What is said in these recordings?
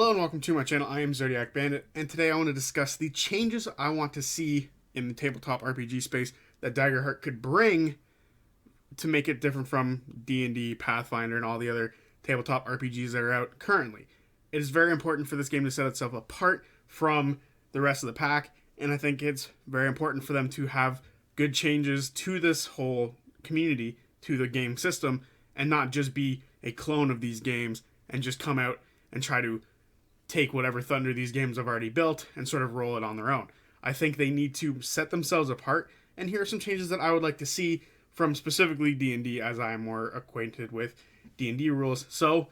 Hello and welcome to my channel. I am Zodiac Bandit, and today I want to discuss the changes I want to see in the tabletop RPG space that DaggerHeart could bring to make it different from D&D, Pathfinder, and all the other tabletop RPGs that are out currently. It is very important for this game to set itself apart from the rest of the pack, and I think it's very important for them to have good changes to this whole community, to the game system, and not just be a clone of these games and just come out and try to take whatever thunder these games have already built and sort of roll it on their own. I think they need to set themselves apart, and here are some changes that I would like to see from specifically D&D, as I am more acquainted with D&D rules. So,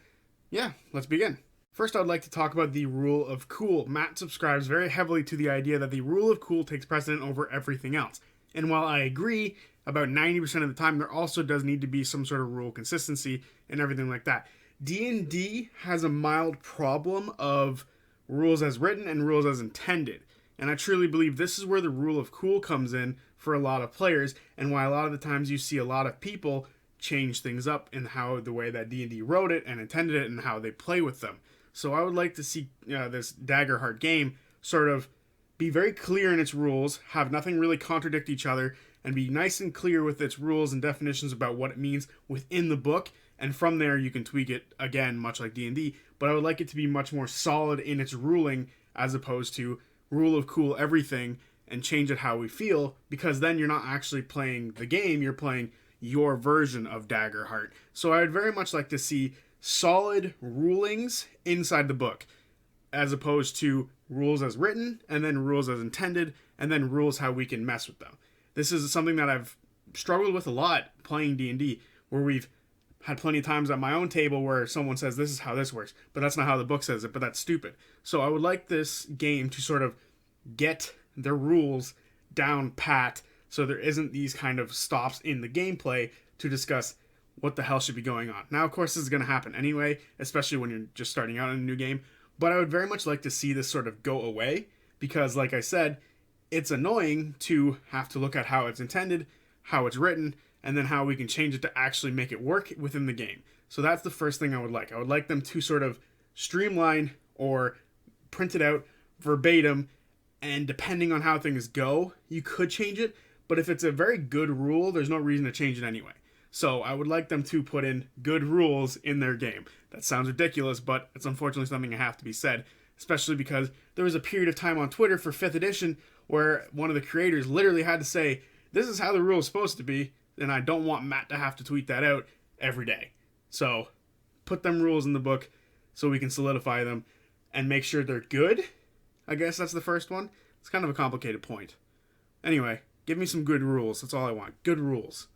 yeah, let's begin. First, I would like to talk about the rule of cool. Matt subscribes very heavily to the idea that the rule of cool takes precedent over everything else. And while I agree about 90% of the time, there also does need to be some sort of rule consistency and everything like that. D&D has a mild problem of rules as written and rules as intended. And I truly believe this is where the rule of cool comes in for a lot of players, and why a lot of the times you see a lot of people change things up in how the way that D&D wrote it and intended it and how they play with them. So I would like to see this DaggerHeart game sort of be very clear in its rules, have nothing really contradict each other, and be nice and clear with its rules and definitions about what it means within the book. And from there, you can tweak it, again, much like D&D, but I would like it to be much more solid in its ruling as opposed to rule of cool everything and change it how we feel, because then you're not actually playing the game, you're playing your version of DaggerHeart. So I would very much like to see solid rulings inside the book, as opposed to rules as written, and then rules as intended, and then rules how we can mess with them. This is something that I've struggled with a lot playing D&D, where we've had plenty of times at my own table where someone says this is how this works, but that's not how the book says it, but that's stupid. So I would like this game to sort of get the rules down pat, so there isn't these kind of stops in the gameplay to discuss what the hell should be going on. Now, of course, this is going to happen anyway, especially when you're just starting out in a new game, but I would very much like to see this sort of go away, because like I said, it's annoying to have to look at how it's intended, how it's written, and then how we can change it to actually make it work within the game. So that's the first thing I would like. I would like them to sort of streamline or print it out verbatim, and depending on how things go, you could change it, but if it's a very good rule, there's no reason to change it anyway. So I would like them to put in good rules in their game. That sounds ridiculous, but it's unfortunately something that have to be said, especially because there was a period of time on Twitter for 5th edition where one of the creators literally had to say, this is how the rule is supposed to be, and I don't want Matt to have to tweet that out every day. So put them rules in the book so we can solidify them and make sure they're good. I guess that's the first one. It's kind of a complicated point. Anyway, give me some good rules. That's all I want. Good rules.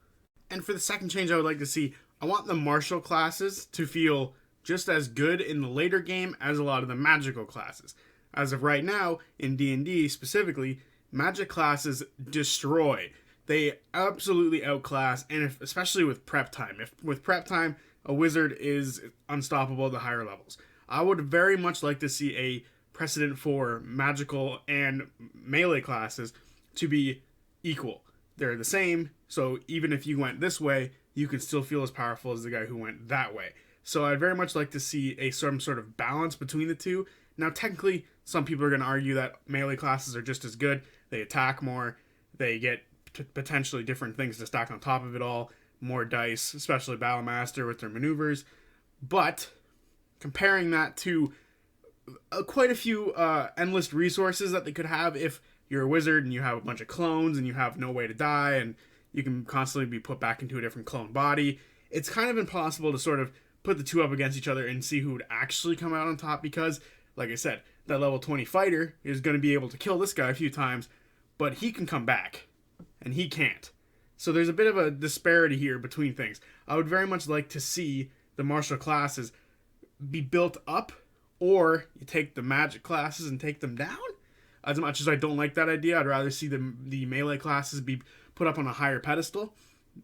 And for the second change I would like to see, I want the martial classes to feel just as good in the later game as a lot of the magical classes. As of right now, in D&D specifically, magic classes destroy. They absolutely outclass, and especially with prep time. If with prep time, a wizard is unstoppable at the higher levels. I would very much like to see a precedent for magical and melee classes to be equal. They're the same, so even if you went this way, you can still feel as powerful as the guy who went that way. So I'd very much like to see some sort of balance between the two. Now, technically, some people are going to argue that melee classes are just as good. They attack more, they get potentially different things to stack on top of it all, more dice, especially Battlemaster with their maneuvers. But comparing that to quite a few endless resources that they could have if you're a wizard and you have a bunch of clones and you have no way to die and you can constantly be put back into a different clone body, it's kind of impossible to sort of put the two up against each other and see who would actually come out on top, because, like I said, that level 20 fighter is going to be able to kill this guy a few times, but he can come back and he can't. So there's a bit of a disparity here between things. I would very much like to see the martial classes be built up, or you take the magic classes and take them down. As much as I don't like that idea, I'd rather see the melee classes be put up on a higher pedestal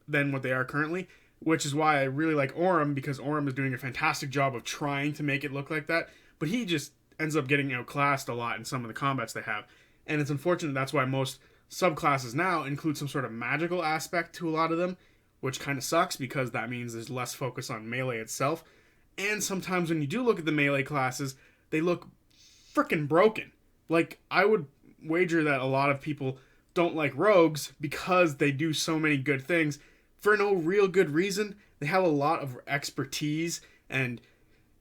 than what they are currently, which is why I really like Orem, because Orem is doing a fantastic job of trying to make it look like that, but he just ends up getting outclassed a lot in some of the combats they have. And it's unfortunate that's why most subclasses now include some sort of magical aspect to a lot of them, which kind of sucks because that means there's less focus on melee itself. And sometimes when you do look at the melee classes, they look freaking broken. Like, I would wager that a lot of people don't like rogues because they do so many good things for no real good reason. They have a lot of expertise, and,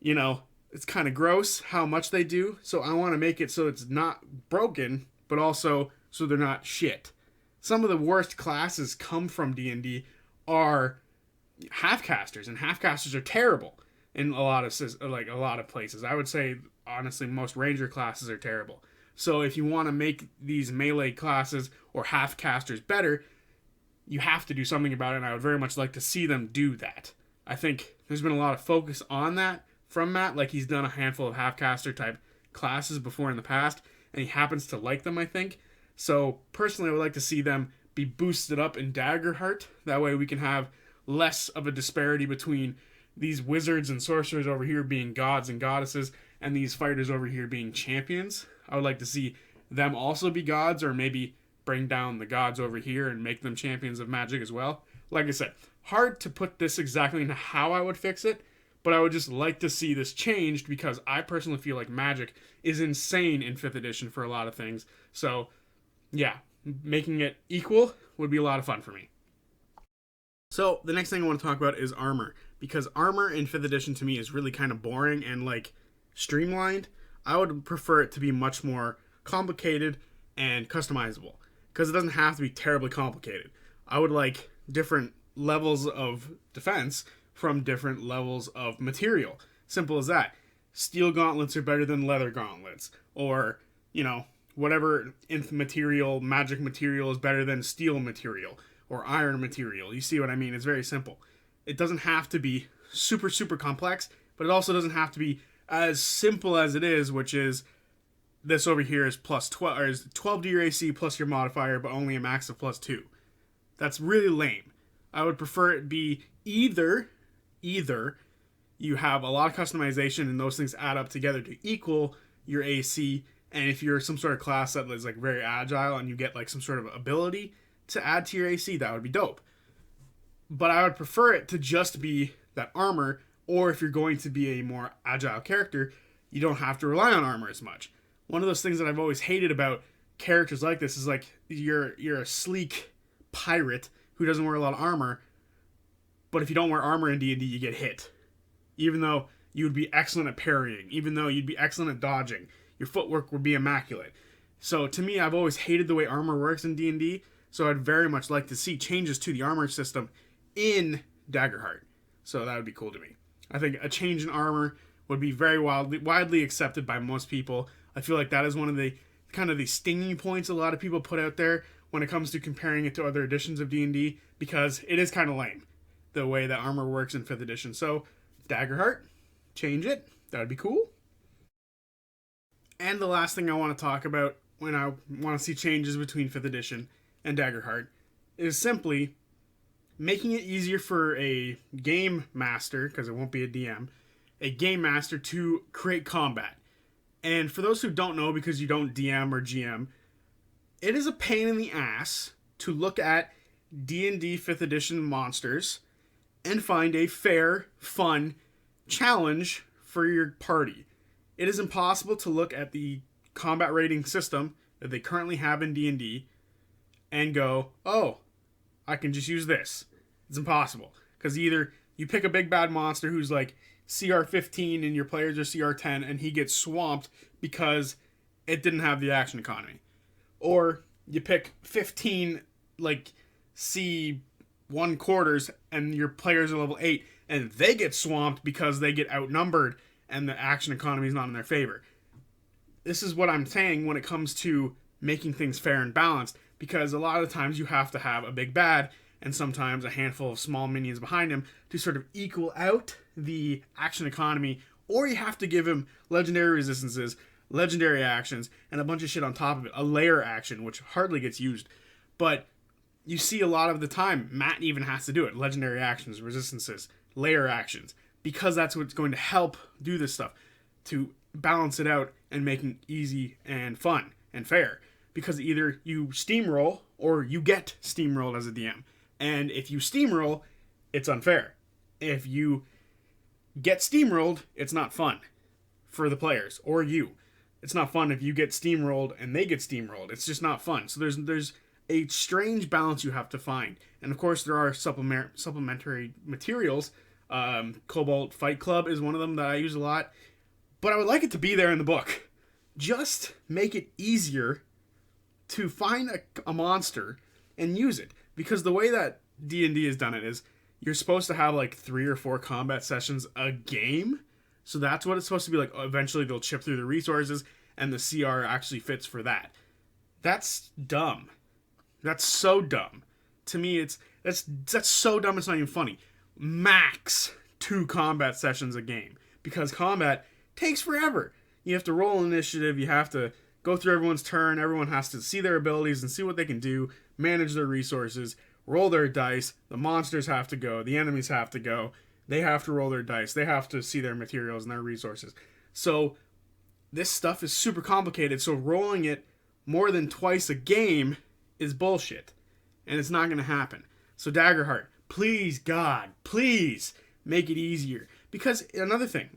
you know, it's kind of gross how much they do. So I want to make it so it's not broken, but also so they're not shit. Some of the worst classes come from D&D are half-casters, and half-casters are terrible in a lot of places. I would say, honestly, most ranger classes are terrible. So if you want to make these melee classes or half-casters better, you have to do something about it, and I would very much like to see them do that. I think there's been a lot of focus on that from Matt, like he's done a handful of half-caster type classes before in the past, and he happens to like them, I think. So personally, I would like to see them be boosted up in DaggerHeart. That way we can have less of a disparity between these wizards and sorcerers over here being gods and goddesses, and these fighters over here being champions. I would like to see them also be gods, or maybe bring down the gods over here and make them champions of magic as well. Like I said, hard to put this exactly into how I would fix it, but I would just like to see this changed because I personally feel like magic is insane in 5th edition for a lot of things. So, yeah, making it equal would be a lot of fun for me. So, the next thing I want to talk about is armor, because armor in 5th edition to me is really kind of boring and, like, streamlined. I would prefer it to be much more complicated and customizable, because it doesn't have to be terribly complicated. I would like different levels of defense from different levels of material. Simple as that. Steel gauntlets are better than leather gauntlets, or, you know, whatever nth material, magic material is better than steel material or iron material. You see what I mean? It's very simple. It doesn't have to be super, super complex, but it also doesn't have to be as simple as it is, which is this over here is plus 12, or is 12 to your AC plus your modifier, but only a max of plus 2. That's really lame. I would prefer it be either you have a lot of customization and those things add up together to equal your AC, and if you're some sort of class that is like very agile and you get like some sort of ability to add to your AC, that would be dope. But I would prefer it to just be that armor, or if you're going to be a more agile character, you don't have to rely on armor as much. One of those things that I've always hated about characters like this is like you're a sleek pirate who doesn't wear a lot of armor, but if you don't wear armor in D&D, you get hit. Even though you would be excellent at parrying, even though you'd be excellent at dodging, your footwork would be immaculate. So to me, I've always hated the way armor works in D&D, so I'd very much like to see changes to the armor system in DaggerHeart. So that would be cool to me. I think a change in armor would be very widely accepted by most people. I feel like that is one of the kind of the stinging points a lot of people put out there when it comes to comparing it to other editions of D&D, because it is kind of lame the way that armor works in 5th edition. So DaggerHeart, change it. That would be cool. And the last thing I want to talk about when I want to see changes between 5th edition and DaggerHeart is simply making it easier for a game master, because it won't be a DM, a game master to create combat. And for those who don't know, because you don't DM or GM, it is a pain in the ass to look at D&D 5th edition monsters and find a fair, fun challenge for your party. It is impossible to look at the combat rating system that they currently have in D&D and go, oh, I can just use this. It's impossible. Because either you pick a big bad monster who's like CR 15 and your players are CR 10 and he gets swamped because it didn't have the action economy. Or you pick 15 like C 1/4 and your players are level 8 and they get swamped because they get outnumbered and the action economy is not in their favor. This is what I'm saying when it comes to making things fair and balanced, because a lot of times you have to have a big bad and sometimes a handful of small minions behind him to sort of equal out the action economy, or you have to give him legendary resistances, legendary actions, and a bunch of shit on top of it. A layer action, which hardly gets used. But you see a lot of the time, Matt even has to do it. Legendary actions, resistances, layer actions, because that's what's going to help do this stuff, to balance it out and making easy and fun and fair. Because either you steamroll or you get steamrolled as a DM. And if you steamroll, it's unfair. If you get steamrolled, it's not fun. for the players or you. It's not fun if you get steamrolled and they get steamrolled. It's just not fun. So there's a strange balance you have to find. And of course, there are supplementary materials. Cobalt Fight Club is one of them that I use a lot. But I would like it to be there in the book. Just make it easier to find a monster and use it. Because the way that D&D has done it is you're supposed to have like 3 or 4 combat sessions a game. So that's what it's supposed to be like. Eventually they'll chip through the resources and the CR actually fits for that. That's dumb. That's so dumb. To me, that's so dumb it's not even funny. Max 2 combat sessions a game. Because combat takes forever. You have to roll initiative, you have to go through everyone's turn, everyone has to see their abilities and see what they can do, manage their resources, roll their dice, the monsters have to go, the enemies have to go, they have to roll their dice, they have to see their materials and their resources. So this stuff is super complicated, so rolling it more than twice a game is bullshit. And it's not going to happen. So DaggerHeart, please, God, please make it easier. Because another thing,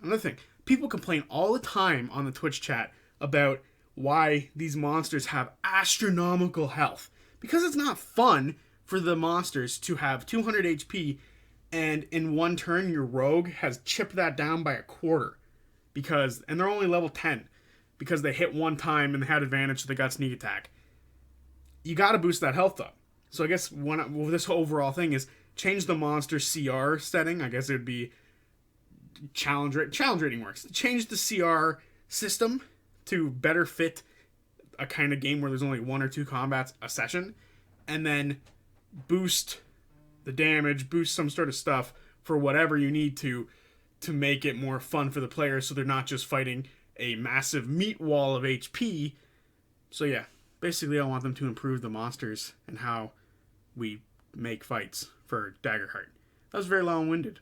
people complain all the time on the Twitch chat about why these monsters have astronomical health. Because it's not fun for the monsters to have 200 HP and in one turn your rogue has chipped that down by a quarter. And they're only level 10 because they hit one time and they had advantage so they got sneak attack. You got to boost that health up. So I guess this overall thing is change the monster CR setting. I guess it would be challenge rating works. Change the CR system to better fit a kind of game where there's only 1 or 2 combats a session, and then boost the damage, boost some sort of stuff for whatever you need to make it more fun for the players so they're not just fighting a massive meat wall of HP. So yeah, basically I want them to improve the monsters and how we make fights for DaggerHeart. That was very long-winded.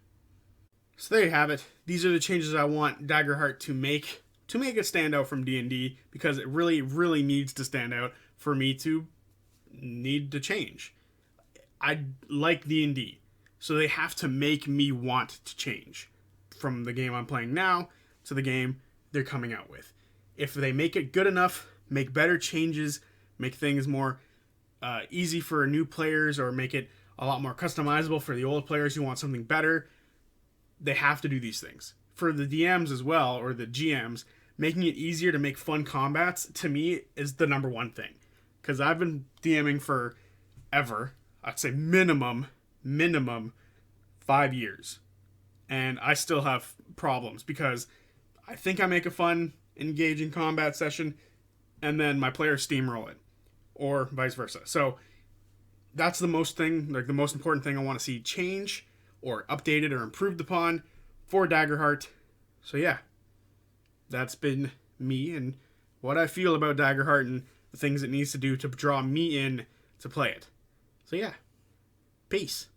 So there you have it. These are the changes I want DaggerHeart to make it stand out from D&D, because it really, really needs to stand out for me to need to change. I like D&D, so they have to make me want to change from the game I'm playing now to the game they're coming out with. If they make it good enough, make better changes, make things more easy for new players, or make it a lot more customizable for the old players who want something better, they have to do these things. For the DMs as well, or the GMs, making it easier to make fun combats, to me, is the number one thing. Because I've been DMing for ever. I'd say minimum 5 years. And I still have problems, because I think I make a fun, engaging combat session, and then my players steamroll it. Or vice versa. So that's the most important thing I want to see change, or updated, or improved upon for DaggerHeart. So yeah, that's been me and what I feel about DaggerHeart and the things it needs to do to draw me in to play it. So yeah, peace.